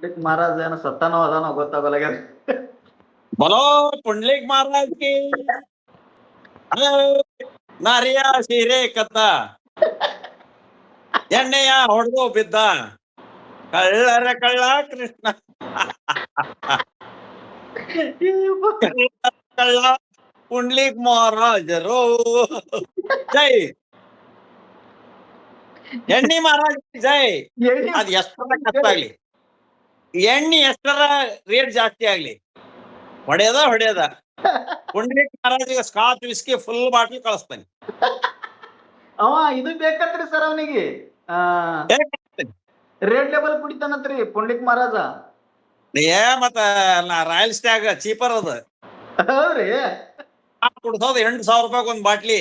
महाराज ಏನೋ ಸತ್ತಾನೋ ಅದಾನೋ ಗೊತ್ತಾಗಲ್ಲ. ಬಲೋ ಪುಂಡ್ಲಿಕ್ ಮಹಾರಾಜ್ ಕಿ ನಾರಿಯ ಸೀರೆ ಕದ್ದ ಎಣ್ಣೆಯ ಹೊಡೆದು ಬಿದ್ದ ಕಳ್ಳರ ಕಳ್ಳ ಕೃಷ್ಣ ಕಳ್ಳ ಪುಂಡ್ಲಿಕ್ ಮಹಾರಾಜರು ಜೈ ಎಣ್ಣಿ ಮಹಾರಾಜ್ ಜೈ. ಅದ್ ಎಷ್ಟರ ಖರ್ಚಾಗ್ಲಿ, ಎಣ್ಣೆ ಎಷ್ಟರ ರೇಟ್ ಜಾಸ್ತಿ ಆಗ್ಲಿ, ಹೊಡೆಯದ ಪುಂಡ್ಲಿಕ್ ಮಹಾರಾಜಿಗೆ ಸ್ಕಾಚ್ ವಿಸ್ಕಿ ಫುಲ್ ಬಾಟ್ಲಿ ಕಳಿಸ್ತಾನೆ. ಅವ ಇದು ಬೇಕಂತ್ರಿ ಸರ್ ಅವನಿಗೆ ರೆಡ್ ಲೆಬಲ್ ಕುಡಿತಾನಂತ್ರಿ ಪುಂಡ್ಲಿಕ್ ಮಹಾರಾಜ. ಮತ್ತ ರಾಯಲ್ ಸ್ಟ್ಯಾಗ್ ಚೀಪರ್ ಅದ. ಹೌದ್ರಿ, ಕುಡ್ಸೋದು 8,000 ರೂಪಾಯಿ ಒಂದ್ ಬಾಟ್ಲಿ,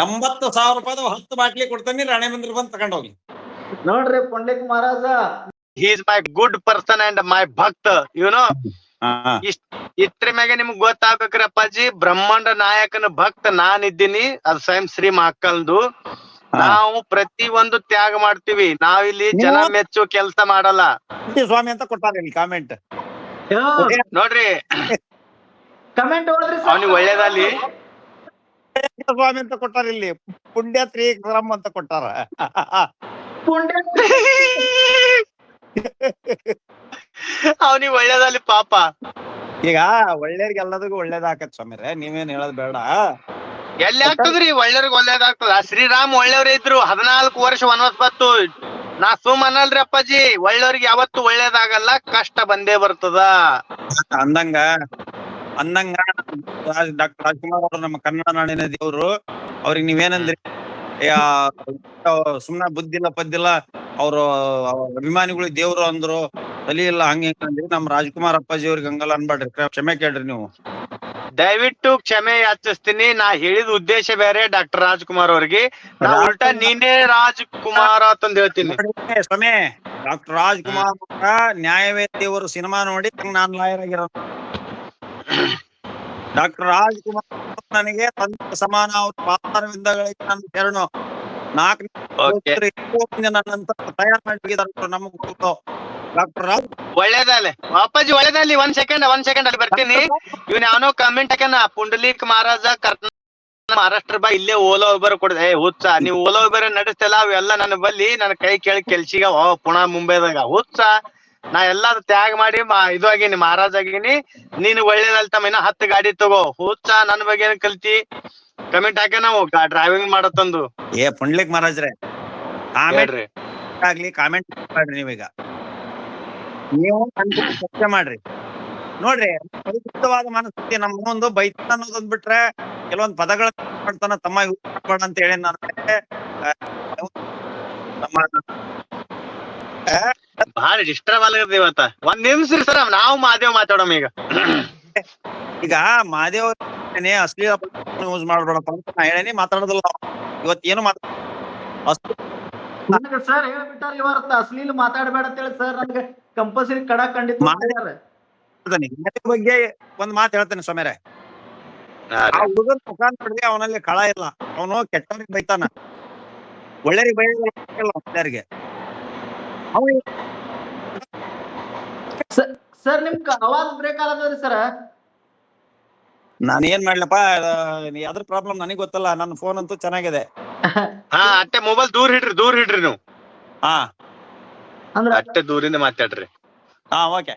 80,000 ರೂಪಾಯಿ 10 ಬಾಟ್ಲಿ ಕೊಡ್ತಾನೆ. ರಾಣೆ ಮಂದಿರ ಬಂದ್ ತಗೊಂಡ್ ಹೋಗ್ಲಿ. ನೋಡ್ರಿ ಪುಂಡ್ಲಿಕ್ ಮಹಾರಾಜ, he is my good person and my ಭಕ್ತ, you know. ಇಷ್ಟ್ರ ಮ್ಯಾಗೆ ನಿಮ್ಗ್ ಗೊತ್ತಾಗ್ಬೇಕ್ರಿ ಅಪ್ಪಾಜಿ, ಬ್ರಹ್ಮಾಂಡ ನಾಯಕನ ಭಕ್ತ ನಾನ್ ಇದ್ದೀನಿ. ಅದು ಸ್ವಯಂ ಶ್ರೀ ಮಕ್ಕಳ್ದು. ನಾವು ಪ್ರತಿ ಒಂದು ತ್ಯಾಗ ಮಾಡ್ತೀವಿ. ನಾವಿಲ್ಲಿ ಜನ ಮೆಚ್ಚು ಕೆಲ್ಸ ಮಾಡಲ್ಲ. ಸ್ವಾಮಿ ಅಂತ ಕೊಟ್ಟಾರ ಕಾಮೆಂಟ್ ನೋಡ್ರಿ, ಕಮೆಂಟ್ ಓದ್ರಿ ಅವ್ನಿಗೆ ಒಳ್ಳೇದಲ್ಲಿ. ಸ್ವಾಮಿ ಅಂತ ಕೊಟ್ಟಾರ, ಇಲ್ಲಿ ಪುಣ್ಯ ತ್ರಿವಿಕ್ರಮ್ ಅಂತ ಕೊಟ್ಟಾರ. ಅವ್ನಿಗೆ ಒಳ್ಳೇದಲ್ಲಿ ಪಾಪ. ಈಗ ಒಳ್ಳೆಯವ್ರಿಗೆ ಎಲ್ಲದಕ್ಕೂ ಒಳ್ಳೇದಾಕತ್ ಸ್ವಾಮಿರೇ, ನೀವೇನ್ ಹೇಳೋದ್ ಬೇಡ. ಎಲ್ಲಿ ಆಗ್ತದ್ರಿ ಒಳ್ಳೆಯವ್ರಿಗೆ ಒಳ್ಳೇದಾಗ್ತದ? ಶ್ರೀರಾಮ್ ಒಳ್ಳೆಯವ್ರ ಇದ್ರು, 14 ವರ್ಷ ವನವಾಸ ಬತ್ತು. ನಾ ಸುಮ್ ಅನ್ನಲ್ರಿ ಅಪ್ಪಾಜಿ, ಒಳ್ಳೆಯವ್ರಿಗೆ ಯಾವತ್ತು ಒಳ್ಳೇದಾಗಲ್ಲ, ಕಷ್ಟ ಬಂದೇ ಬರ್ತದ. ಅಂದಂಗ ಡಾಕ್ಟರ್ ರಾಜ್ಕುಮಾರ್ ಅವರು ನಮ್ಮ ಕನ್ನಡ ನಾಡಿನ ದೇವ್ರು. ಅವ್ರಿಗೆ ನೀವೇನಂದ್ರಿ, ಸುಮ್ನ ಬುದ್ಧಿಲ್ಲ ಪದ್ದಿಲ್ಲ, ಅವ್ರು ಅಭಿಮಾನಿಗಳು ದೇವ್ರು ಅಂದ್ರು, ತಲಿ ಇಲ್ಲ ಹಂಗ ಅಂದ್ರಿ. ನಮ್ ರಾಜ್ಕುಮಾರ್ ಅಪ್ಪಾಜಿ ಅವ್ರಿಗೆ ಹಂಗಲ್ಲ ಅನ್ಬೇಡ್ರಿ, ಕ್ಷಮೆ ಕೇಳ್ರಿ ನೀವು. ದಯವಿಟ್ಟು ಕ್ಷಮೆ ಯಾಚಿಸ್ತೀನಿ. ನಾ ಹೇಳಿದ ಉದ್ದೇಶ ಬೇರೆ ಡಾಕ್ಟರ್ ರಾಜ್ಕುಮಾರ್ ಅವ್ರಿಗೆ. ನಾ ಉಲ್ಟಾ ನೀನೇ ರಾಜ್ಕುಮಾರ್ ಅಂತಂದ್ ಹೇಳ್ತೀನಿ. ಸ್ವಾಮಿ, ಡಾಕ್ಟರ್ ರಾಜ್ಕುಮಾರ್ ನ್ಯಾಯವೇ ದೇವರು ಸಿನಿಮಾ ನೋಡಿ ನಾನ್ ಲಾಯರ್ ಆಗಿರೋ. ಡಾಕ್ಟರ್ ರಾಜ್ಕುಮಾರ್ ನನಗೆ ತಂದೆ ಸಮಾನ. ಅವ್ರ ಪಾದಾರವಿಂದಗಳಿಗೆ ನಾನು ಶರಣು. 4 ನಂತರ ತಯಾರು ಮಾಡಿದ್ದಾರೆ ನಮಗ್ ಡಾಕ್ಟರ್ ರಾಜ್. ಒಳ್ಳೇದಲ್ಲ ಅಪ್ಪಾಜಿ, ಒಳ್ಳೇದಲ್ಲಿ. ಒಂದ್ ಸೆಕೆಂಡ್ ಅಲ್ಲಿ ಬರ್ತೀನಿ. ಇವ್ನ ಯಾವನೋ ಕಮೆಂಟ್ ಹಾಕ್ಯಾನ, ಪುಂಡಲೀಕ್ ಮಹಾರಾಜ ಮಹಾರಾಷ್ಟ್ರ ಬಾ, ಇಲ್ಲೇ ಓಲಾ ಉಬರ್ ಕೊಡ್ದೆ. ಹುಚ್ಚ, ನೀವು ಓಲಾ ಉಬರ್ ನಡೆಸ್ತಲ್ಲ, ಅವೆಲ್ಲ ನನ್ನ ಬಲ್ಲಿ ನನ್ನ ಕೈ ಕೇಳಿ ಕೆಲ್ಸಿಗ ಪುಣೆ ಮುಂಬೈದಾಗ. ಹುಚ್ಚ, ನಾ ಎಲ್ಲಾ ತ್ಯಾಗ ಮಾಡಿ ಇದು ಆಗೀನಿ, ಮಹಾರಾಜ್ ಆಗೀನಿ. ನೀನ್ ಒಳ್ಳೇದಲ್ ತಮ್ಮ, ಇನ್ನ 10 ಗಾಡಿ ತಗೋ. ಹುಚ್ಚ, ನನ್ ಬಗ್ಗೆ ಏನ್ ಕಲ್ತಿ? ಕಮೆಂಟ್ ಹಾಕ್ಯ ನಾವು ಡ್ರೈವಿಂಗ್ ಮಾಡತ್ತಂದು. ಪುಂಡ್ಲಿಕ್ ಮಹಾರಾಜ್ರೆ, ಹೇಳ್ರಿ ಆಗ್ಲಿ ಕಾಮೆಂಟ್ ಮಾಡ್ರಿ. ನೀವೀಗ ನೀವು ಚರ್ಚೆ ಮಾಡ್ರಿ. ನೋಡ್ರಿ, ಪರಿಶುದ್ಧವಾದ ಮನಸ್ಥಿತಿ ನಮ್ಮ ಒಂದು ಬೈತಾನ ಅನ್ನೋದೊಂದ್ ಬಿಟ್ರೆ, ಕೆಲವೊಂದ್ ಪದಗಳ ಮಾಡ್ತಾನ ತಮ್ಮ ಯೂಸ್ ಮಾಡ್ಬೇಡ ಅಂತ ಹೇಳಿ ನಾನು ಬಹಳ ಡಿಸ್ಟರ್ಬ್ ಆಗದ ಇವತ್ತ. ಒಂದ್ ನಿಮಿಷ ಸರ್, ನಾವು ಮಾದೇವ್ ಮಾತಾಡೋಣ ಈಗ ಮಾದೇವ್ ಅಶ್ಲೀಲ ಯೂಸ್ ಮಾಡ್ಬೇಡಪ್ಪ ಅಂತ ನಾ ಹೇಳೇನಿ, ಮಾತಾಡೋದಿಲ್ಲ ಇವತ್ತೇನು ಸರ್ ಹೇಳ್ಬಿಟ್ಟಾರ ಇವತ್ತ ಅಶ್ಲೀಲ ಮಾತಾಡ್ಬೇಡ ಅಂತೇಳಿ ಸರ್. ನನ್ಗೆ ಕಂಪಲ್ಸರಿ ಖಂಡಿತ ಬಗ್ಗೆ ಒಂದ್ ಮಾತು ಹೇಳ್ತೇನೆ ಸ್ವಾಮಿಯರೇ. ಆ ಹುಡುಗನ್ ಮುಖ ನೋಡ್ರಿ, ಅವನಲ್ಲಿ ಕಳ ಇಲ್ಲ. ಅವನು ಕೆಟ್ಟವ್ರಿಗೆ ಬೈತಾನ, ಒಳ್ಳೆಯವ್ರಿಗೆ ಬೈಯಲ್ಲ. ಒಳ್ಳೆಯವ್ರಿಗೆ ಸರ್ ನಿಮ್ ಅವಾಜ್ ಬ್ರೇಕ್ ಆಗದ್ರಿ ಸರ್. ನಾನು ಏನ್ ಮಾಡ್ಲಪ್ಪ, ಅದ್ರ ಪ್ರಾಬ್ಲಮ್ ನನಗ್ ಗೊತ್ತಲ್ಲ. ನನ್ನ ಫೋನ್ ಅಂತೂ ಚೆನ್ನಾಗಿದೆ. ಅಟ್ಟೆ ಮೊಬೈಲ್ ದೂರ ಹಿಡ್ರಿ ನೀವು. ಅಟ್ಟೆ ದೂರಿಂದ ಮಾತಾಡ್ರಿ. ಓಕೆ.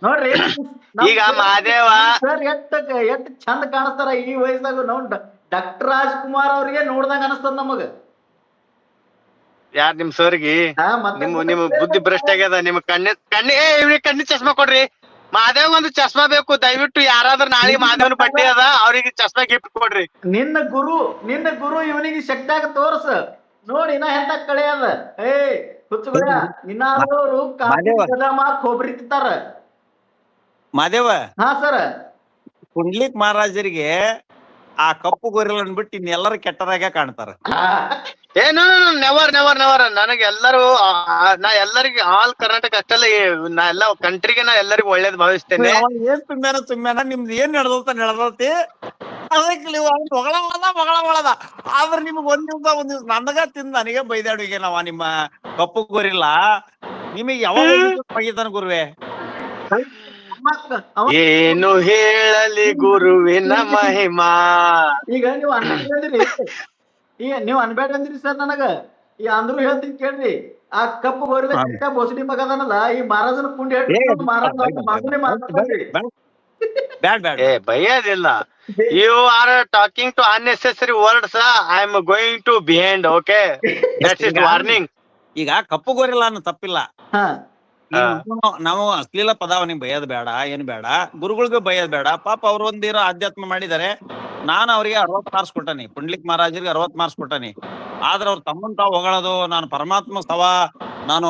ನೋಡ್ರಿ, ಈಗ ಮಾದೇವ ಸರ್ ಎಷ್ಟ್ ಚಂದ ಕಾಣಿಸ್ತಾರ ಈ ವಯಸ್ಸಾಗ. ನಾವು ಡಾಕ್ಟರ್ ರಾಜ್ಕುಮಾರ್ ಅವ್ರಿಗೆ ನೋಡ್ದಂಗ ಅನಸ್ತದ ನಮಗ. ಯಾರ್ ನಿಮ್ ಸರ್ಗಿ? ನಿಮ್ ಬುದ್ಧಿ ಭ್ರಷ್ಟ ಆಗ್ಯದ. ನಿಮ್ ಕಣ್ಣಿ ಚಸ್ಮಾ ಕೊಡ್ರಿ. ಮಾದೇವ್ ಒಂದು ಚಸ್ಮಾ ಬೇಕು ದಯವಿಟ್ಟು. ಯಾರಾದ್ರೂ ನಾಳೆ ಮಾದೇವನ ಬಡ್ಡಿ ಅದ, ಅವ್ರಿಗೆ ಚಸ್ಮಾ ಗಿಫ್ಟ್ ಕೊಡ್ರಿ. ನಿನ್ನ ಗುರು ಇವನಿಗೆ ಶಕ್ತಿಯಾಗ ತೋರ್ಸ ನೋಡಿ. ಇನ್ನ ಎಂತ ಕಳೆ ಅದ. ಹುಚ್ಚುಗಳ ಇನ್ನಾದ್ರು ಕೊಬ್ರಿ ತಿಂತಾರ. ಮಾದೇವ, ಹಾ ಸರ್, ಪುಂಡ್ಲಿಕ್ ಮಹಾರಾಜರಿಗೆ ಆ ಕಪ್ಪು ಗೋರಿಲ್ಲ ಬಿಟ್ಟು ಇನ್ನೆಲ್ಲರೂ ಕೆಟ್ಟರಾಗ ಕಾಣ್ತಾರ. ಏನು ನೆವರ್ ನೆವರ್ ನೆವರ್. ನನಗೆ ಎಲ್ಲರೂ, ನಾ ಎಲ್ಲರಿಗೆ ಆಲ್ ಕರ್ನಾಟಕ ಅಷ್ಟೆಲ್ಲ, ನಾ ಎಲ್ಲ ಕಂಟ್ರಿಗೆ ನಾ ಎಲ್ಲರಿಗೂ ಒಳ್ಳೇದ್ ಭಾವಿಸ್ತೇನೆ. ಏನ್ ತುಂಬ್ಯಾನ ನಿಮ್ದು ಏನ್ ನಡೆದೈತಿ ಅದಕ್ಕೆ ನೀವು ಹೊಗಳದ ಆದ್ರೆ ನಿಮ್ಗೆ ಒಂದ್ ದಿವ್ಸ ನನಗ ತಿಂದ್ ನನಗೆ ಬೈದಾಡುಗೆ ನಾವ ನಿಮ್ಮ ಕಪ್ಪು ಗೊರಿಲ್ಲ ನಿಮಗೆ ಯಾವಾಗ ಬೈತಾನ ಗುರುವೆ ಏನು ಹೇಳಲಿ ಗುರುವಿನ ಮಹಿಮಾ. ಈಗ ನೀವು ಅನ್ಬೇಡ್ರಿ ಸರ್ ನನಗ ಈ ಅಂದ್ರು ಹೇಳ್ತೀನಿ ಕೇಳ್ರಿ. ಆ ಕಪ್ಪು ಗೋರಿಲ ಬೋಸಡಿ ಮಗದನಲ್ಲ ಈ ಮಹಾರಾಜನ ಪುಂಡಿ ಬ್ಯಾಡ್ ಬ್ಯಾಡ್ ಏ ಬೈಯೋದಿಲ್ಲ. You are talking to unnecessary words. I am going to behind. Okay, that's it warning. ಈಗ ಕಪ್ಪು ಗೋರಿಲ್ಲ ಅನ್ನೋ ತಪ್ಪಿಲ್ಲ. ನಾವು ಅಶ್ಲೀಲ ಪದಾವನಿಗೆ ಬೈಯೋದ್ ಬೇಡ, ಏನ್ ಬೇಡ, ಗುರುಗಳಿಗೂ ಬೈಯೋದ್ ಬೇಡ. ಪಾಪ ಅವ್ರು ಒಂದಿರೋ ಆಧ್ಯಾತ್ಮ ಮಾಡಿದಾರೆ. ನಾನು ಅವ್ರಿಗೆ 60 ಮಾರ್ಕ್ಸ್ ಕೊಟ್ಟನಿ, ಪುಂಡ್ಲಿಕ್ ಮಹಾರಾಜರಿಗೆ 60 ಮಾರ್ಕ್ಸ್ ಕೊಟ್ಟನಿ. ಆದ್ರೆ ಅವ್ರು ತಮ್ಮನ್ ತಾವ್ ಹೊಗಳೋದು, ನಾನು ಪರಮಾತ್ಮ ಸವ, ನಾನು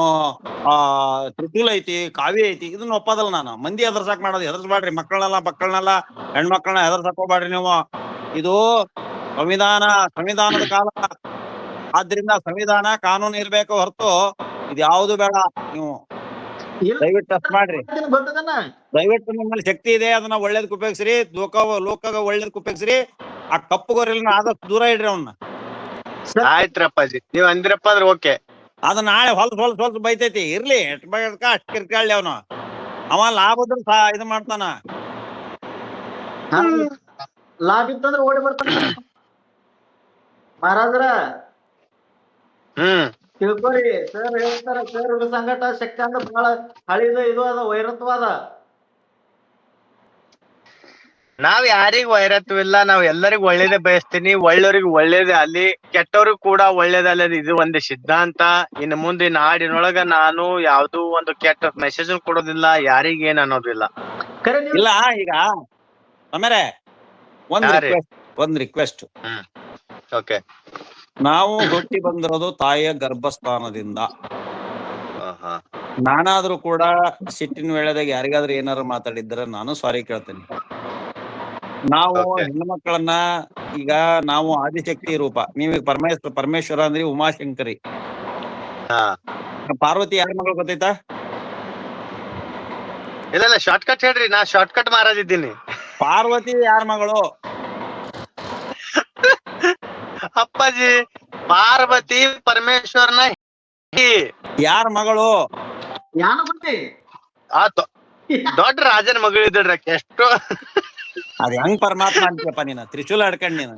ತ್ರಿಶೂಲ ಐತಿ, ಕಾವಿ ಐತಿ, ಇದನ್ನ ಒಪ್ಪದಲ್ಲ ನಾನು. ಮಂದಿ ಎದರ್ಸಾಕ್ ಮಾಡೋದು, ಎದರ್ಸ್ಬೇಡ್ರಿ. ಮಕ್ಕಳನ್ನೆಲ್ಲ ಹೆಣ್ಮಕ್ಳನ್ನ ಎದರ್ಸಾಕ್ ಹೋಗ್ಬೇಡ್ರಿ ನೀವು. ಇದು ಸಂವಿಧಾನದ ಕಾಲ. ಆದ್ರಿಂದ ಸಂವಿಧಾನ ಕಾನೂನು ಇರ್ಬೇಕು ಹೊರತು ಇದ್ಯಾವುದು ಬೇಡ. ನೀವು ದಯವಿಟ್ಟು ಟಚ್ ಮಾಡ್ರಿ. ದಯವಿಟ್ಟು ನಿಮ್ಮಲ್ಲಿ ಶಕ್ತಿ ಇದೆ, ಅದನ್ನ ಒಳ್ಳೇದಕ್ಕೆ ಉಪಯೋಗಿಸ್ರಿ. ಲೋಕ ಒಳ್ಳೇದಕ್ಕೆ ಉಪಯೋಗಿಸ್ರಿ. ಆ ಕಪ್ಪು ಗೊರಿಲ್ಲ ಆದಷ್ಟು ದೂರ ಇಡ್ರಿ ಅವನ್ನ. ಆಯ್ತ್ರಪ್ಪಾಜಿ, ನೀವ್ ಅಂದಿರಪ್ಪ ಅಂದ್ರೆ ಓಕೆ. ಅದ ನಾಳೆ ಹೊಲ್ಸ್ ಬೈತೈತಿ. ಇರ್ಲಿ, ಅಷ್ಟ್ ಕಿರ್ಕಾಳಿ ಅವನು. ಅವ ಲಾಭದ್ರ ಇದು ಮಾಡ್ತಾನ. ಲಾಭ ಇತ್ತಂದ್ರೆ ಓಡಿ ಬರ್ತಾನ ಮಹಾರಾಜರ. ತಿಳ್ಕೊರಿ, ಸರ್ ಹೇಳ್ತಾರ, ಸರ್ ಇದ್ರ ಸಂಗಟ ಶಕ್ತಿ ಅಂದ್ರೆ ಬಹಳ ಹಳಿದ ಇದು ಅದ, ವೈರತ್ವಾದ. ನಾವ್ ಯಾರಿಗ್ ವೈರತ್ವಿಲ್ಲ, ನಾವ್ ಎಲ್ಲರಿಗೂ ಒಳ್ಳೇದೇ ಬಯಸ್ತೀನಿ. ಒಳ್ಳೆಯವ್ರಿಗೆ ಒಳ್ಳೇದೇ ಅಲ್ಲಿ, ಕೆಟ್ಟವ್ರಿಗೂ ಕೂಡ ಒಳ್ಳೇದಲ್ಲ. ಇದು ಒಂದು ಸಿದ್ಧಾಂತ. ಇನ್ನು ಮುಂದೆ ನಾಡಿನೊಳಗ ನಾನು ಯಾವ್ದು ಒಂದು ಕೆಟ್ಟ ಮೆಸೇಜ್ ಕೊಡೋದಿಲ್ಲ, ಯಾರಿಗೇನ್ ಅನ್ನೋದಿಲ್ಲ. ಇಲ್ಲ ಈಗ ಆಮೇಲೆ ಒಂದ್ ರಿಕ್ವೆಸ್ಟ್. ಓಕೆ, ನಾವು ಹುಟ್ಟಿ ಬಂದಿರೋದು ತಾಯಿಯ ಗರ್ಭಸ್ಥಾನದಿಂದ. ನಾನಾದ್ರೂ ಕೂಡ ಸಿಟ್ಟಿನ ವೇಳೆದಾಗ ಯಾರಿಗಾದ್ರೂ ಏನಾರು ಮಾತಾಡಿದ್ರೆ ನಾನು ಸಾರಿ ಕೇಳ್ತೇನೆ. ನಾವು ಹೆಣ್ಣು ಮಕ್ಕಳನ್ನ, ಈಗ ನಾವು ಆದಿಶಕ್ತಿ ರೂಪ, ನೀವೀಗ ಪರಮೇಶ್ವರ ಅಂದ್ರಿ, ಉಮಾಶಂಕರಿ. ಪಾರ್ವತಿ ಯಾರ ಮಗಳು ಗೊತ್ತೈತಾ? ಇಲ್ಲ ಶಾರ್ಟ್ ಕಟ್ ಹೇಳ್ರಿ, ನಾ ಶಾರ್ಟ್ ಕಟ್ ಮಹಾರಾಜ್ ಇದ್ದೀನಿ. ಪಾರ್ವತಿ ಯಾರ ಮಗಳು? ಅಪ್ಪಾಜಿ, ಪಾರ್ವತಿ ಪರಮೇಶ್ವರನ ಯಾರ ಮಗಳು? ದೊಡ್ಡ ರಾಜನ ಮಗಳು ಇದ್ರಿ. ಎಷ್ಟು ಅದ್ ಹೆಂಗ್ ಪರಮಾತ್ಮ ಅಂತೀಯಪ್ಪ ನೀನು? ತ್ರಿಶೂಲ ಹಿಡ್ಕೊಂಡ್ ನೀನು.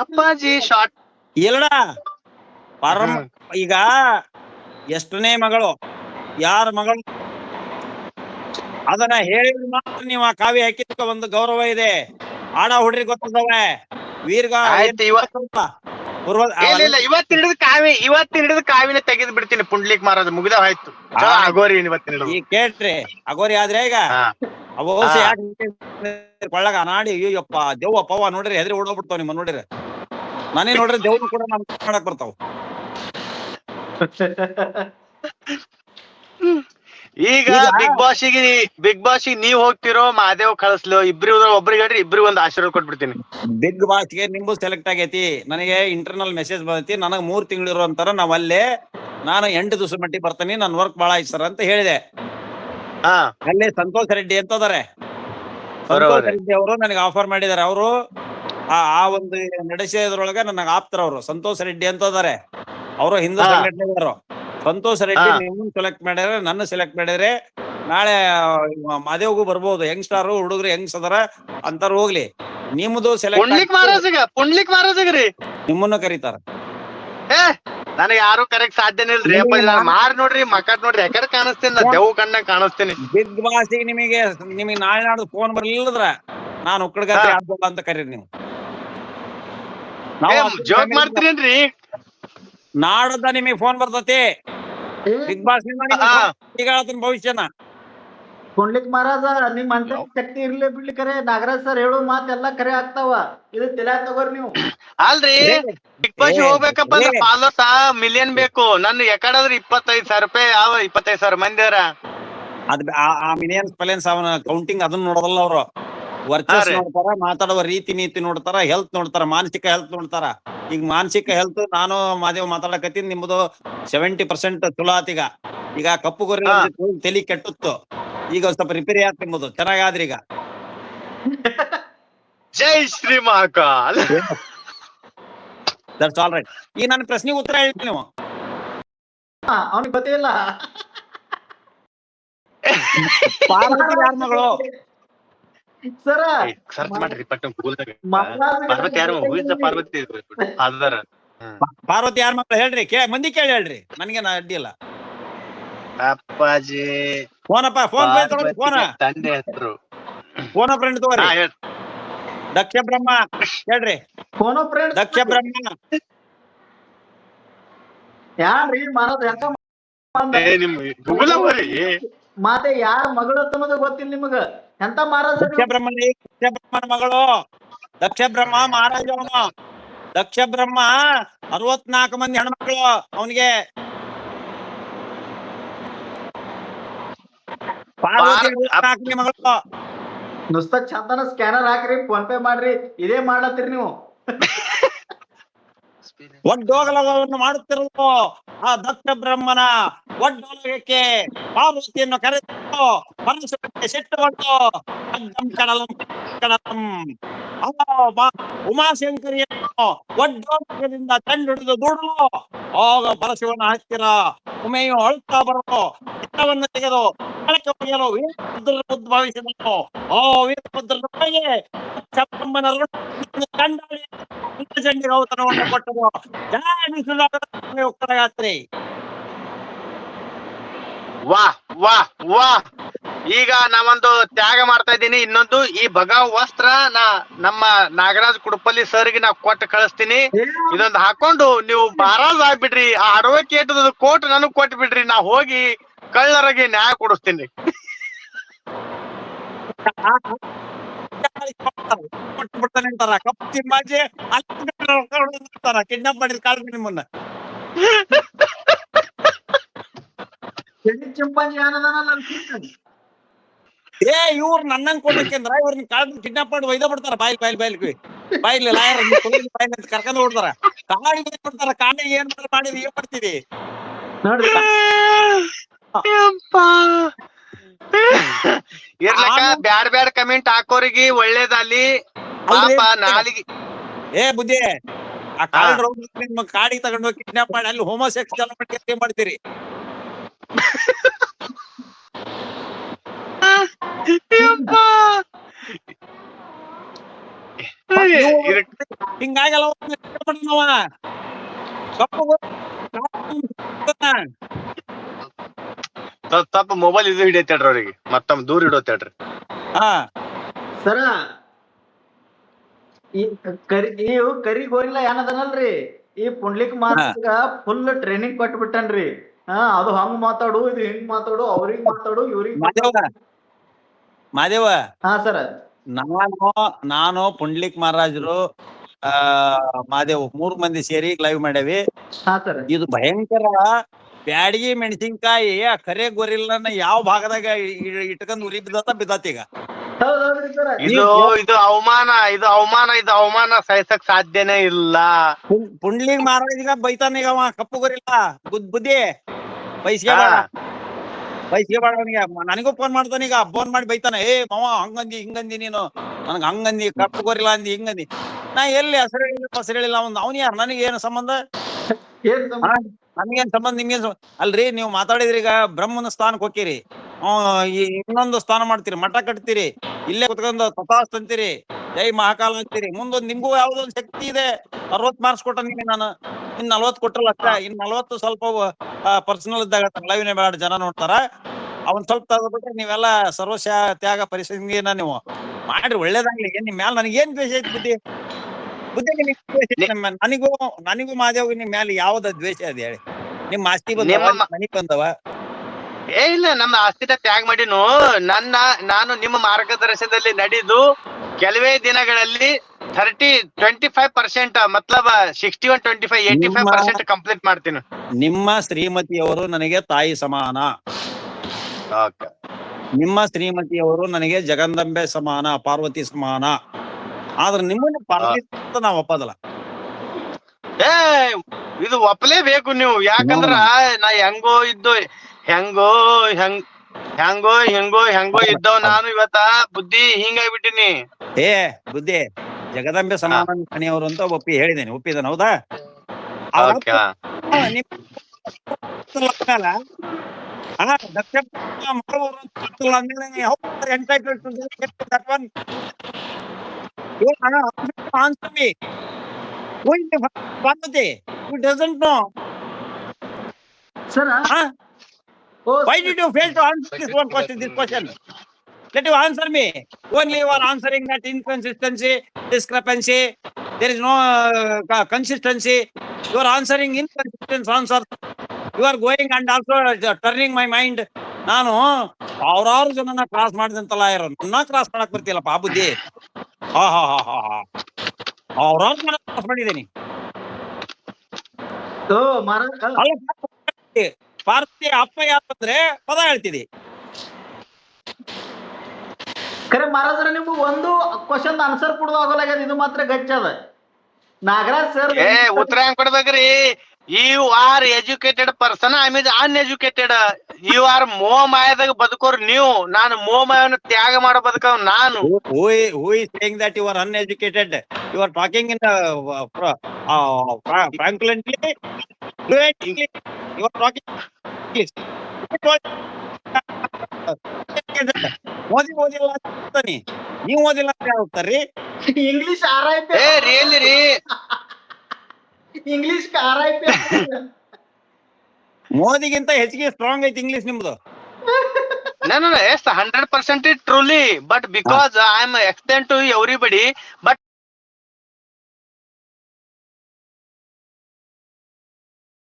ಅಪ್ಪಾಜಿ ಶಾರ್ಟ್ ಇಲ್ಲ, ಈಗ ಎಷ್ಟನೇ ಮಗಳು, ಯಾರ ಮಗಳು ಅದನ್ನ ಹೇಳಿದ್ರೆ ಮಾತ್ರ ನೀವು ಆ ಕಾವ್ಯ ಹಾಕಿದಕ್ಕೆ ಒಂದು ಗೌರವ ಇದೆ. ಆಡ ಹುಡ್ರಿ ಗೊತ್ತಿದ್ದಾವೆ. ವೀರ್ಗ ಇವತ್ತಿನ ಹಿಡಿದು ಕಾವಿನ ತೆಗೆದು ಬಿಡ್ತೀನಿ. ಪುಂಡ್ಲಿಕ್ ಮಾರೋದು ಮುಗಿದ ಆಯ್ತು. ಅಗೋರಿ ಈಗ ಕೇಳ್ರಿ, ಅಗೋರಿ ಆದ್ರೆ ಈಗ ಅವೋಸ ಕೊಳ್ಳಗ ನಾಡಿ ಅಯ್ಯಪ್ಪ ದೇವ್ವ ಪವ್ವ ನೋಡ್ರಿ ಹೆದ್ರಿ ಓಡೋಗ್ಬಿಡ್ತಾವ. ನಿಮ್ಮ ನೋಡ್ರಿ ನಾನೇ ನೋಡ್ರಿ ದೇವ್ರು ಕೂಡ ನಮ್ ಮಾಡಕ್ ಬರ್ತಾವ. ಈಗ ಬಿಗ್ ಬಾಸ್ಗೆ ನೀವ್ ಹೋಗ್ತಿರೋ ಮಹಾದೇವ್ ಕಳಿಸ್ಲೋ? ಒಬ್ರಿಗೆ ಹೇಳ್ರಿ, ಇಬ್ರಿಗೆ ಒಂದು ಆಶೀರ್ವಾದ ಕೊಟ್ಬಿಡ್ತೀನಿ. ಬಿಗ್ ಬಾಸ್ಗೆ ನಿಂಬು ಸೆಲೆಕ್ಟ್ ಆಗೈತಿ. ನನಗೆ ಇಂಟರ್ನಲ್ ಮೆಸೇಜ್ ಬಂದೈತಿ, ನನಗ್ 3 ತಿಂಗಳು ಅಂತಾರ. ನಾವ್ ಅಲ್ಲೇ ನಾನು 8 ದಿವಸ ಮಟ್ಟಿಗೆ ಬರ್ತೀನಿ, ನನ್ ವರ್ಕ್ ಬಾಳ ಆಯ್ತು ಸರ್ ಅಂತ ಹೇಳಿದೆ. ಅಲ್ಲಿ ಸಂತೋಷ್ ರೆಡ್ಡಿ ಅಂತ ಅದಾರೆ. ಸಂತೋಷ್ ರೆಡ್ಡಿ ಅವರು ನನಗೆ ಆಫರ್ ಮಾಡಿದಾರೆ. ಅವರು ಆ ಒಂದು ನಡೆಸೋದ್ರೊಳಗ ನನಗೆ ಆಪ್ತರ. ಅವರು ಸಂತೋಷ್ ರೆಡ್ಡಿ ಅಂತ ಅದಾರೆ. ಅವರು ಹಿಂದೂ ಸಂಘಟನೆದವರು. ಸಂತೋಷ್ ರೆಡ್ಡಿ ನಿಮ್ಮನ್ನ ಸೆಲೆಕ್ಟ್ ಮಾಡಿದ್ರೆ, ನನ್ನ ಸೆಲೆಕ್ಟ್ ಮಾಡಿದ್ರೆ ನಾಳೆ ಮಾದೇವ್ಗೂ ಬರ್ಬೋದು. ಯಂಗ್ಸ್ಟಾರ್ ಹುಡುಗರು ಹೆಂಗ್ಸ್ ಅದಾರ ಅಂತಾರ. ಹೋಗ್ಲಿ, ನಿಮ್ದು ಸೆಲೆಕ್ಟ್ ಪುಂಡ್ಲಿಕ್ ಮಹಾರಾಜಗ್ರಿ ನಿಮ್ಮನ್ನ ಕರೀತಾರ. ನನಗೆ ಯಾರು ಕರೆಕ್ಟ್ ಸಾಧ್ಯನೇ ಇಲ್ರಿ. ಮಾರ್ ನೋಡ್ರಿ, ಮಕ್ಕಟ್ ನೋಡ್ರಿ, ಯಾಕಡೆ ಕಾಣಿಸ್ತೇನೆ, ದೇವ್ ಕಣ್ಣಾಗ ಕಾಣಿಸ್ತೇನೆ. ಬಿಗ್ ಬಾಸ್ಗೆ ನಿಮಗೆ ನಾಳೆ ನಾಡ್ದು ಫೋನ್ ಬರ್ಲಿಲ್ಲದ್ರ ನಾನು ಉಕ್ಕಡ್ಗಾತ್ರಿ ಆಡ್ಬೋದ ಅಂತ ಕರೀರಿ ನೀವು. ಜೋಕ್ ಮಾಡ್ತೀರೇನ್ರಿ? ನಾಡದ ನಿಮಗೆ ಫೋನ್ ಬರ್ತತಿ ಬಿಗ್ ಬಾಸ್ ನಿಂದ ಭವಿಷ್ಯನ. ಪುಂಡ್ಲಿಕ್ ಮಹಾರಾಜ, ನಿಮ್ ಅಂತ ಶಕ್ತಿ ಇರ್ಲಿ ಬಿಡ್ಲಿ, ಕರೆ ನಾಗರಾಜ್ ಸರ್ ಹೇಳೋ ಮಾತೆಲ್ಲ ಕರೆ ಆಗ್ತಾವ. ಇದು ತಲ್ಯಾಗ ತಗೋರಿ ನೀವು. ಅಲ್ರಿ, ಬಿಗ್ ಬಾಸ್ ಹೋಗ್ಬೇಕಪ್ಪ ಅಂದ್ರೆ ಫಾಲೋಸ್ ಮಿಲಿಯನ್ ಬೇಕು. ನನ್ ಯಾಕಂದ್ರೆ 25,000 ರೂಪಾಯಿ, ಯಾವ 25,000 ಮಂದಿ ಅರ. ಅದ್ ಆ ಮಿಲಿಯನ್ಸ್ ಪಲೆನ್ಸ್ ಅವನ ಕೌಂಟಿಂಗ್ ಅದನ್ನ ನೋಡೋದಲ್ಲ. ಅವರು ವರ್ಚಸ್ ನೋಡ್ತಾರ, ಮಾತಾಡುವ ರೀತಿ ನೀತಿ ನೋಡ್ತಾರ, ಹೆಲ್ತ್ ನೋಡ್ತಾರ, ಮಾನಸಿಕ ಹೆಲ್ತ್ ನೋಡ್ತಾರ. ಈಗ ಮಾನಸಿಕ ಹೆಲ್ತ್ ನಾನು ಮಾದೇವ್ ಮಾತಾಡಕತ್ತೀನಿ, ನಿಮ್ದು 70% ಚಲೋ ಆತೀಗ. ಈಗ ಕಪ್ಪು ಗೊರಿ ತಲಿ ಕೆಟ್ಟತ್ತು, ಈಗ ಸ್ವಲ್ಪ ರಿಪೇರಿ ಆತ್ ನಿಮ್ಮದು ಚೆನ್ನಾಗಾದ್ರಿ. ಈಗ ಜೈ Shri Mahakal. That's all right. ಈಗ ನನ್ನ ಪ್ರಶ್ನೆಗೆ ಉತ್ತರ ಹೇಳಿ ನೀವು. ಅವನಿಗೆ ಗೊತ್ತಿಲ್ಲ. ಪಾರ್ವತಿ ಯಾರ ಮಗಳು? ಸರ ಸರ್ಚ್ ಮಾಡ್ರಿ ಪಟ್ಟ ಗೂಗಲ್ದಾಗ. ಮಹಾರಾಜ ಪಾರ್ವತಿ ಯಾರ ಮಗಳು? Who is the Parvati? ಅದರ ಪಾರ್ವತಿ ಯಾರ ಮಗಳು ಹೇಳ್ರಿ, ಮಂದಿ ಕೇಳಿ ಹೇಳ್ರಿ, ನನಗೆ ಅಡ್ಡಿ ಇಲ್ಲ. ಅಪ್ಪಾಜಿ ಫೋನಪ್ಪ, ಫೋನ್ ತಗೊಳ್ಳಿ, ಫೋನ ತಂದೆ ಹೆಸರು ಫೋನ ಫ್ರೆಂಡ್ ತಗೋರಿ. ದಕ್ಷ ಬ್ರಹ್ಮ ಹೇಳ್ರಿ. ಫೋನೋ ಫ್ರೆಂಡ್ ದಕ್ಷ ಬ್ರಹ್ಮ ಯಾರ್ರಿ ಮಹಾರಾಜ? ನಿಮ್ ಗೂಗಲ್ ಹೋಗ್ರಿ. ಮಾತೆ ಯಾರ ಮಗಳು ಅನ್ನೋದು ಗೊತ್ತಿಲ್ಲ ನಿಮಗ? ಎಂತ ಮಹಾರಾಜ? ದಕ್ಷ ಬ್ರಹ್ಮನ ಮಗಳು. ದಕ್ಷ ಬ್ರಹ್ಮ ಮಹಾರಾಜ ಅವನು. ದಕ್ಷ ಬ್ರಹ್ಮ 64 ಮಂದಿ ಹೆಣ್ಮಕ್ಳು ಅವನಿಗೆ. ಪಾರ್ವತಿ 64 ಮಗಳು. ನುಸ್ತ ಚಂದನ ಸ್ಕ್ಯಾನರ್ ಹಾಕ್ರಿ, ಫೋನ್ ಪೇ ಮಾಡ್ರಿ, ಇದೇ ಮಾಡ್ಲತ್ತೀರಿ ನೀವು. ಒಡ್ಡೋಗಲವನ್ನು ಮಾಡುತ್ತಿರಲು ಆ ದಕ್ಷ ಬ್ರಹ್ಮನ ಒಡ್ಡೋಲಗಕ್ಕೆ ಪಾರ್ವತಿಯನ್ನು ಕರೆದು ಪರಶುರಕ್ಕೆ ಸಿಟ್ಟುಕೊಂಡು ಅಡ್ಡಂ ಕಡಲಂ ಕಡಲಂ ಉಮಾಶಂಕರಿಯನ್ನು ಒಡ್ಡೋಲಗದಿಂದ ತಂಡಿಡಿದು ದೂಡಲು ಆಗ ಪರಶುವನ ಹತ್ತಿರ ಉಮೆಯು ಅಳುತ್ತಾ ಬರಲು ಚಿತ್ತವನ್ನು ತೆಗೆದು ಕೆಳಕ್ಕೆ ಒಯ್ಯಲು ವೀರಭದ್ರನು ಉದ್ಭವಿಸಿದನು. ಆ ವೀರಭದ್ರನಿಗೆ ದಕ್ಷ ಬ್ರಹ್ಮನ ಕಂಡಾಳಿ ಚಂಡಿ ಗೌತಮವನ್ನು ಕೊಟ್ಟರು. ಉತ್ತರಗಾತ್ರಿ. ವಾ ವಾ ವಾ. ಈಗ ನಾವೊಂದು ತ್ಯಾಗ ಮಾಡ್ತಾ ಇದ್ದೀನಿ. ಇನ್ನೊಂದು ಈ ಭಗವ ವಸ್ತ್ರ ನಮ್ಮ ನಾಗರಾಜ್ ಕುಡುಪಲ್ಲಿ ಸರ್ಗೆ ನಾ ಕೊಟ್ಟು ಕಳಿಸ್ತೀನಿ. ಇದೊಂದು ಹಾಕೊಂಡು ನೀವು ಮಹಾರಾಜ್ ಆಗ್ಬಿಡ್ರಿ. ಆ ಅಡ್ವೊಕೇಟ್ ಕೋಟ್ ನನಗ್ ಕೊಟ್ಟು ಬಿಡ್ರಿ. ನಾ ಹೋಗಿ ಕಳ್ಳರಿಗೆ ನ್ಯಾಯ ಕೊಡಿಸ್ತೀನಿ. ಬಿಡ್ತಾನೆ ಅಂತಾರ ಕಪ್ಪು ತಿಮ್ಮಾಜಿ ಅಲ್ಲಿ ಕಿಡ್ನಾಪ್ ಮಾಡಿದ್ ಕಾಲ್ ನಿಮ್ಮನ್ನ. ಚಿಂಪಾಂಜಿ ಏನದಾನಲ್ಲ ಇವ್ರು ನನ್ನಂಗ್ ಕೊಡ್ಬೇಕಂದ್ರ ಇವ್ರನ್ನ ಕಾಲ್ ಕಿಡ್ನಾಪ್ ಮಾಡಿ ಒಯ್ದ ಬಿಡ್ತಾರ. ಬಾಯಿಲಿ ಲಾಯರ್ ಅಂತ ಕರ್ಕೊಂಡ್ ಬಿಡ್ತಾರ. ಕಾಡಿಗೆ ಬಿಡ್ತಾರ. ಕಾಡಿಗೆ ಏನ್ ಮಾಡಿದ್ರಿ, ಏನ್ ಮಾಡ್ತೀರಿ ನೋಡ್ರಿ. ಇರ್ಲಕ್ಕ ಬ್ಯಾಡ್ ಕಮೆಂಟ್ ಹಾಕೋರಿಗೆ ಒಳ್ಳೇದಲ್ಲಿ ಪಾಪ ನಾಲಿಗೆ. ಬುದ್ಧಿ ಆ ಕಾಡಿಗೆ ತಗೊಂಡು ಕಿಡ್ನಾಪ್ ಮಾಡಿ ಅಲ್ಲಿ ಹೋಮೋಸೆಕ್ಸ್ ಏನ್ ಮಾಡ್ತೀರಿ? ಹಿಂಗಾಗಲ್ಲ ಸ್ವಲ್ಪ ಮೊಬೈಲ್ ಇದು ಹಿಡಿಯತ್ತೇಳ್ರಿ ಅವ್ರಿಗೆ, ಮತ್ತೊಮ್ಮೆ ದೂರ ಇಡೋತೇಳ್ರಿ. ಸರ ಈ ಕರಿ ಗೋರಿಲ್ಲ ಏನದನಲ್ರಿ, ಈ ಪುಂಡ್ಲಿಕ್ ಮಾತಗ ಫುಲ್ ಟ್ರೈನಿಂಗ್ ಕೊಟ್ಬಿಟ್ಟನ್ರಿ. ಅದು ಹಂಗ್ ಮಾತಾಡು, ಇದು ಹಿಂಗ್ ಮಾತಾಡು, ಅವ್ರಿಗ್ ಮಾತಾಡು, ಇವ್ರಿಗ್ ಮಾದೇವ. ಹಾ ಸರ. ನಾನು ಪುಂಡ್ಲಿಕ್ ಮಹಾರಾಜರು ಮಾದೇವ್ 3 ಮಂದಿ ಸೇರಿ ಲೈವ್ ಮಾಡೇವಿ. ಹಾ ಸರ್. ಇದು ಭಯಂಕರ ಬ್ಯಾಡಗಿ ಮೆಣಸಿನ್ಕಾಯಿ ಆ ಕರೆ ಗೊರಿಲ್ಲನ ಯಾವ ಭಾಗದಾಗ ಇಟ್ಕೊಂಡ್ ಉರಿ ಬಿದ್ದತ್ ಈಗ. ಇದು ಅವಮಾನ ಸಹಿಸಕ್ ಸಾಧ್ಯನೇ ಇಲ್ಲ. ಪುಂಡ್ಲಿಕ್ ಮಹಾರಾಜಿಗ ಬೈತಾನೀಗ ಅವ ಕಪ್ಪು ಗೊರಿಲ್ಲ ಬುದ್ಧಿ ಬೈಸ್ಗೆ ಬೇಡ ಅವನಿಗೆ. ನನಗೂ ಫೋನ್ ಮಾಡ್ತಾನ ಈಗ, ಫೋನ್ ಮಾಡಿ ಬೈತಾನ. ಮಾವ ಹಂಗಂದಿ ಹಿಂಗಂದಿ, ನೀನು ನನಗ್ ಹಂಗಂದಿ, ಕಪ್ಪು ಗೊರಿಲ್ಲ ಅಂದಿ, ಹಿಂಗಂದಿ. ನಾ ಎಲ್ಲಿ ಹೆಸರು ಹೇಳಿಲ್ಲ ಅವ್ನ ಯಾರು? ನನಗೆ ಏನು ಸಂಬಂಧ? ನನ್ಗೇನ್ ಸಂಬಂಧ, ನಿಮ್ಗೇನ್ ಸಂಬಂಧ? ಅಲ್ರಿ ನೀವು ಮಾತಾಡಿದ್ರಿ, ಈಗ ಬ್ರಹ್ಮನ ಸ್ಥಾನಕ್ ಹೋಗ್ತೀರಿ, ಇನ್ನೊಂದು ಸ್ಥಾನ ಮಾಡ್ತೀರಿ, ಮಠ ಕಟ್ತೀರಿ, ಇಲ್ಲೇ ಕುತ್ಕೊಂಡ್ ತಥಾಸ್ತ್ ಅಂತೀರಿ, ಜೈ ಮಹಾಕಾಲ ಅಂತೀರಿ. ಮುಂದೊಂದ್ ನಿಮ್ಗೂ ಯಾವ್ದೊಂದ್ ಶಕ್ತಿ ಇದೆ. 60 ಮಾರ್ಕ್ಸ್ ಕೊಟ್ಟ ನಿಮಗೆ ನಾನು, ಇನ್ 40 ಕೊಟ್ಟಲ್ಲ ಅಷ್ಟ. ಇನ್ 40 ಸ್ವಲ್ಪ ಪರ್ಸನಲ್ ಇದ್ದಾಗ ಲೈವ್ನೇ ಬೇಡ ಜನ ನೋಡ್ತಾರ. ಅವನ್ ಸ್ವಲ್ಪ ತಗೋಬಿಟ್ರೆ ನೀವೆಲ್ಲ ಸರ್ವಶ ತ್ಯಾಗ ಪರಿಸಂಗಿನ ನೀವು ಮಾಡ್ರಿ, ಒಳ್ಳೇದಾಗ್ಲಿ. ಏನ್ ನಿಮ್ ಮ್ಯಾಲ ನನಗೇನ್ ದ್ವೇಷ ಐತಿ ಬುದ್ಧಿ? ನನಗೂ ಮಾದೇವ್ ನಿಮ್ ಮ್ಯಾಲ ಯಾವ್ದ ದ್ವೇಷ ಅದ ಹೇಳಿ? ನಿಮ್ ಆಸ್ತಿ ಮನಿಗ್ ಬಂದವ? ಇಲ್ಲ, ನಮ್ಮ ಆಸ್ತಿನ ತ್ಯಾಗ ಮಾಡಿನು. ನಾನು ನಿಮ್ಮ ಮಾರ್ಗದರ್ಶನದಲ್ಲಿ ನಡೆದು ಕೆಲವೇ ದಿನಗಳಲ್ಲಿ 25% ಮತ್ಲಬ 61-25 85% ಕಂಪ್ಲೀಟ್ ಮಾಡ್ತೀನಿ. ನಿಮ್ಮ ಶ್ರೀಮತಿಯವರು ನನಗೆ ತಾಯಿ ಸಮಾನ. ನಿಮ್ಮ ಶ್ರೀಮತಿಯವರು ನನಗೆ ಜಗದಂಬೆ ಸಮಾನ, ಪಾರ್ವತಿ ಸಮಾನ. ಆದ್ರೆ ನಿಮ್ಮನ್ನ ಪಾರ್ವತಿ ಅಂತ ನಾವ್ ಒಪ್ಪದಲ್ಲ. ಇದು ಒಪ್ಪಲೇಬೇಕು ನೀವು. ಯಾಕಂದ್ರ ನಾ ಹೆಂಗೋ ಹೆಂಗೋ ಇದ್ದವ್ ನಾನು ಇವತ್ತ ಬುದ್ಧಿ ಹಿಂಗಾಗ್ಬಿಟ್ಟಿನಿ. ಏ ಬುದ್ಧಿ ಜಗದಂಬೆ ಸಮಾನ ಅವರು ಅಂತ ಹೇಳಿದ್ದೇನೆ, ಒಪ್ಪಿದ್ದಾನೆ ಹೌದಾ? Okay sir Why did you fail to answer this question? Let you answer me. Only you are answering that inconsistency, discrepancy. There is no consistency. You are answering inconsistent answers. You are going and also turning my mind. ನಾನು ಸಾವಿರಾರು ಜನನ cross ಮಾಡಿದಂತಲ್ಲ ಯಾರು ನನ್ನ cross ಮಾಡಕ್ ಬರ್ತಿಲ್ಲಪ್ಪ ಆ ಬುದ್ಧಿ. ಸಾವಿರಾರು ಜನ ಕ್ರಾಸ್ ಮಾಡಿದ್ದೀನಿ. ಭಾರತೀಯ ಅಪ್ಪ ಯಾರಂದ್ರೆ ಪದ ಹೇಳ್ತಿದಿ. ಖರೆ ಮಹಾರಾಜ್ರ ನಿಮ್ಗೆ ಒಂದು ಕ್ವಶನ್ ಆನ್ಸರ್ ಕೊಡೋದು ಆಗೋಲಾಗ್ಯದ, ಇದು ಮಾತ್ರ ಗಚ್ಚದ. ನಾಗರಾಜ್ ಸರ್ ಉತ್ತರ ಹೆಂಗ್ ಕೊಡ್ಬೇಕ್ರಿ? You are educated person, I mean uneducated. You are ಮೋಹಮಾಯದಾಗ ಬದುಕೋರ್ ನೀವು, ನಾನು ಮೋಹಮಾಯವನ್ನು ತ್ಯಾಗ ಮಾಡೋ ಬದುಕವ್ ನಾನು. Who is saying that you are uneducated? You are talking in frankly, fluently. You are talking English. Modi ಎಲ್ಲ ಅಂತಾನೆ, ನೀವು ಓದಿಲ್ಲ ಅಂತ ಹೇಳ್ತಾರ್ರಿ. ಇಂಗ್ಲಿಷ್ RIP, ರಿಯಲಿ ರೀ, ಇಂಗ್ಲಿಷ್ RIP. ಮೋದಿಗಿಂತ ಹೆಚ್ಚಿಗೆ ಸ್ಟ್ರಾಂಗ್ ಐತಿ ಇಂಗ್ಲಿಷ್ ನಿಮ್ದು. No, yes, 100% truly, but because I am extend to everybody, but